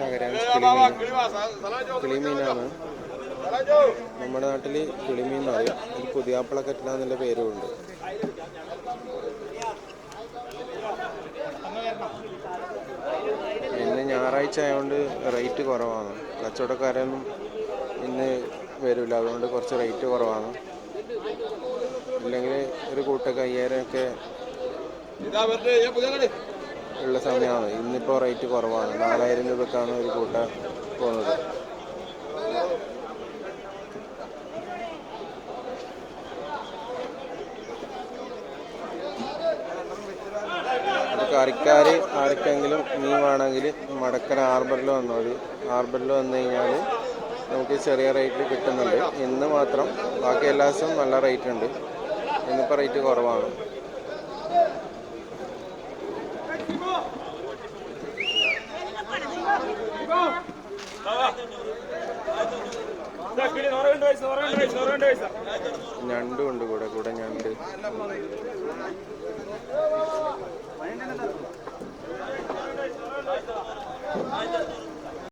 ചാകരയാണ്. കിളിമീനാണ്. നമ്മുടെ നാട്ടിൽ കിളിമീൻ എന്ന് പറയും. ഒരു പുതിയാപ്പിള കറ്റില എന്നുള്ള പേരുമുണ്ട്. ഇന്ന് ഞായറാഴ്ച ആയതുകൊണ്ട് റേറ്റ് കുറവാണ്. കച്ചവടക്കാരൊന്നും ഇന്ന് വരില്ല, അതുകൊണ്ട് കുറച്ച് റേറ്റ് കുറവാണ്. ഇല്ലെങ്കിൽ ഒരു കൂട്ടൊക്കെ 5000 ഒക്കെ ഉള്ള സമയമാണ്. ഇന്നിപ്പോൾ റേറ്റ് കുറവാണ്. 4000 രൂപക്കാണ് ഒരു കൂട്ട പോകുന്നത്. കറിക്കാർ ആർക്കെങ്കിലും മീൻ വേണമെങ്കിൽ മടക്കര ഹാർബറിൽ വന്നാൽ മതി. ഹാർബറിൽ വന്നു കഴിഞ്ഞാൽ നമുക്ക് ചെറിയ റേറ്റിൽ കിട്ടുന്നുണ്ട്. ഇന്ന് മാത്രം, ബാക്കി എല്ലാ ദിവസവും നല്ല റേറ്റ് ഉണ്ട്. ഇന്നിപ്പോൾ റേറ്റ് കുറവാണ്. ഞണ്ടും ഉണ്ട് കൂടെ ഞണ്ട്.